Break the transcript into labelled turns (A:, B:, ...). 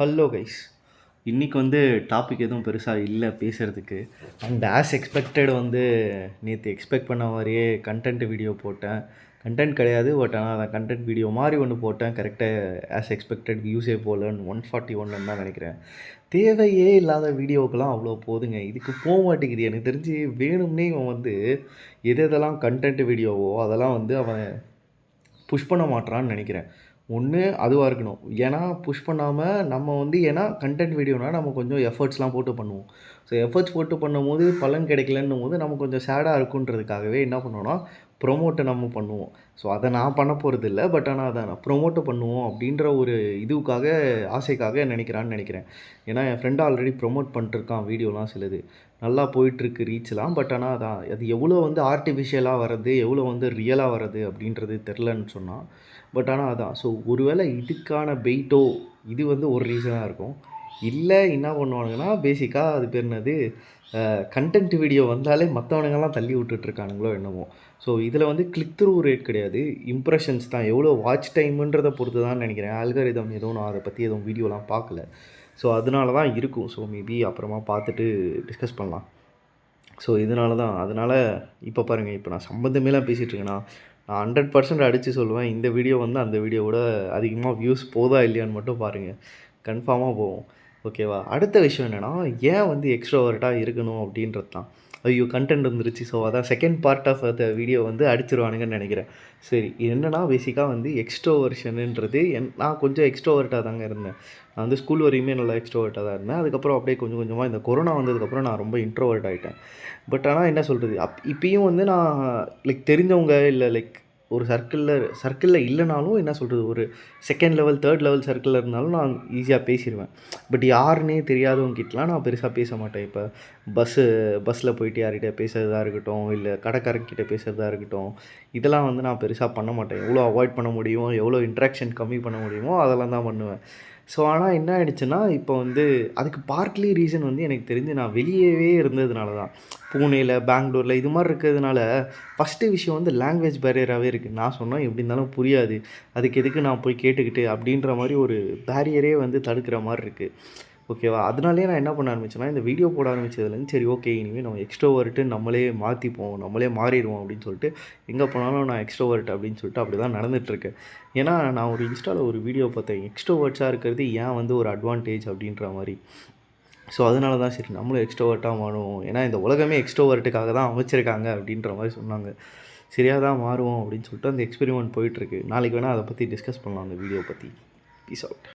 A: Hello guys, இன்றைக்கி topic எதுவும் பெருசாக இல்லை பேசுகிறதுக்கு. அண்ட் ஆஸ் எக்ஸ்பெக்டட் நேற்று எக்ஸ்பெக்ட் பண்ண மாதிரியே கண்டென்ட் வீடியோ போட்டேன். கண்டென்ட் கிடையாது, பட் ஆனால் அதை கண்டென்ட் வீடியோ மாதிரி ஒன்று போட்டேன். கரெக்டாக ஆஸ் எக்ஸ்பெக்டட் வியூஸே போகலன்னு 141 தான் நினைக்கிறேன். தேவையே இல்லாத வீடியோக்கெல்லாம் அவ்வளோ போதுங்க. இதுக்கு போக மாட்டேங்குது. எனக்கு தெரிஞ்சு வேணும்னே இவன் எதெல்லாம் கண்டென்ட் வீடியோவோ அதெல்லாம் அவன் புஷ் பண்ண மாட்டான்னு நினைக்கிறேன். ஒன்று அதுவாக இருக்கணும். ஏன்னா புஷ் பண்ணாமல் நம்ம ஏன்னா கண்டென்ட் வீடியோனால் நம்ம கொஞ்சம் எஃபர்ட்ஸ்லாம் போட்டு பண்ணுவோம். ஸோ எஃபர்ட்ஸ் போட்டு பண்ணும்போது பலன் கிடைக்கலன்னும் போது நம்ம கொஞ்சம் சேடாக இருக்குன்றதுக்காகவே என்ன பண்ணுவோன்னா ப்ரொமோட்டை நம்ம பண்ணுவோம். ஸோ அதை நான் பண்ண போகிறது இல்லை, பட் ஆனால் அதை நான் ப்ரொமோட்டை பண்ணுவோம் அப்படின்ற ஒரு இதுவுக்காக ஆசைக்காக நினைக்கிறேன். ஏன்னா என் ஃப்ரெண்டு ஆல்ரெடி ப்ரொமோட் பண்ணிட்டுருக்கான் வீடியோலாம். சிலது நல்லா போயிட்டுருக்கு ரீச்லாம். பட் ஆனால் அது எவ்வளோ ஆர்டிஃபிஷியலாக வர்றது, எவ்வளோ ரியலாக வர்றது அப்படின்றது தெரிலன்னு சொன்னான். பட் ஆனால் அதான். ஸோ ஒருவேளை இதுக்கான பெயிட்டோ இது ஒரு ரீசனாக இருக்கும். இல்லை என்ன பண்ணுவானுங்கன்னா பேசிக்காக அது பேர் என்னது, கண்டென்ட் வீடியோ வந்தாலே மற்றவனுங்கெல்லாம் தள்ளி விட்டுட்ருக்கானுங்களோ என்னமோ. ஸோ இதில் கிளிக் த்ரூ ரேட் கிடையாது, இம்ப்ரெஷன்ஸ் தான். எவ்வளோ வாட்ச் டைமுன்றதை பொறுத்து தான் நினைக்கிறேன். ஆல்காரிதம் எதுவும் நான் அதை பற்றி எதுவும் வீடியோலாம் பார்க்கல. ஸோ அதனால தான் இருக்கும். ஸோ மேபி அப்புறமா பார்த்துட்டு டிஸ்கஸ் பண்ணலாம். ஸோ அதனால் இப்போ பாருங்கள், இப்போ நான் சம்மந்தமேலாம் பேசிகிட்ருக்கேன்னா நான் 100% அடித்து சொல்லுவேன். இந்த வீடியோ அந்த வீடியோவோட அதிகமாக வியூஸ் போதா இல்லையான்னு மட்டும் பாருங்கள், கன்ஃபார்மாக போகும். ஓகேவா? அடுத்த விஷயம் என்னென்னா, ஏன் எக்ஸ்ட்ரோவர்ட்டாக இருக்கணும் அப்படின்றது தான். ஐயோ கண்டென்ட் வந்துருச்சு. ஸோ அதான் second part of the video அடிச்சிருவானுங்கன்னு நினைக்கிறேன். சரி, என்னென்னா பேசிக்காக எக்ஸ்ட்ரோவர்ஷனுன்றது நான் கொஞ்சம் எக்ஸ்ட்ரோவர்ட்டாக தாங்க இருந்தேன். நான் ஸ்கூல் வரையுமே நல்லா எக்ஸ்ட்ரோவர்ட்டாக தான் இருந்தேன். அதுக்கப்புறம் அப்படியே கொஞ்சம் கொஞ்சமாக இந்த கொரோனா வந்ததுக்கப்புறம் நான் ரொம்ப இன்ட்ரோவர்ட் ஆகிட்டேன். பட் ஆனால் என்ன சொல்கிறது, இப்பயும் நான் லைக் தெரிஞ்சவங்க இல்லை லைக் ஒரு சர்க்கிளில் இல்லைனாலும் என்ன சொல்கிறது, ஒரு செகண்ட் லெவல் தேர்ட் லெவல் சர்க்கிளில் இருந்தாலும் நான் ஈஸியாக பேசிடுவேன். பட் யாருன்னே தெரியாதவங்கிட்டலாம் நான் பெருசாக பேச மாட்டேன். இப்போ பஸ்ஸில் போயிட்டு யார்கிட்ட பேசுகிறதா இருக்கட்டும், இல்லை கடைக்காரங்கிட்ட பேசுகிறதா இருக்கட்டும், இதெல்லாம் நான் பெருசாக பண்ண மாட்டேன். எவ்வளோ அவாய்ட் பண்ண முடியுமோ, எவ்வளோ இன்ட்ராக்ஷன் கம்மி பண்ண முடியுமோ அதெல்லாம் தான் பண்ணுவேன். ஸோ ஆனால் என்ன ஆகிடுச்சுன்னா, இப்போ அதுக்கு பார்ட்லி ரீசன் எனக்கு தெரிஞ்சு நான் வெளியவே இருந்ததுனால தான். பூனேயில், பெங்களூரில் இது மாதிரி இருக்கிறதுனால ஃபஸ்ட்டு விஷயம் லாங்குவேஜ் பேரியராகவே இருக்குது. நான் சொன்னால் எப்படி இருந்தாலும் புரியாது, அதுக்கு எதுக்கு நான் போய் கேட்டுக்கிட்டு அப்படின்ற மாதிரி ஒரு பேரியரே தடுக்கிற மாதிரி இருக்குது. ஓகேவா? அதனாலே நான் என்ன பண்ண ஆரம்பிச்சேன்னா, இந்த வீடியோ போட ஆரம்பித்ததுலேருந்து சரி ஓகே, இனிமேல் நம்ம எக்ஸ்ட்ரோவர்ட்டு நம்மளே மாற்றிப்போம், நம்மளே மாறிடுவோம் அப்படின்னு சொல்லிட்டு எங்கே போனாலும் நான் எக்ஸ்ட்ரோவர்ட் அப்படின்னு சொல்லிட்டு அப்படி தான் நடந்துகிட்ருக்கேன். ஏன்னா நான் ஒரு இன்ஸ்டாவில் ஒரு வீடியோ பார்த்தேன், எக்ஸ்ட்ரோவர்ட்ஸாக இருக்கிறது ஏன் ஒரு அட்வான்டேஜ் அப்படின்ற மாதிரி. ஸோ அதனால தான் சரி நம்மளும் எக்ஸ்ட்ரோவர்ட்டாக மாறுவோம், ஏன்னா இந்த உலகமே எக்ஸ்ட்ரோவர்ட்டுக்காக தான் அமைச்சிருக்காங்க அப்படின்ற மாதிரி சொன்னாங்க. சரியாக தான் மாறுவோம் அப்படின்னு சொல்லிட்டு அந்த எக்ஸ்பெரிமெண்ட் போயிட்டுருக்கு. நாளைக்கு வேணால் அதை பற்றி டிஸ்கஸ் பண்ணலாம், அந்த வீடியோ பற்றி. Peace out.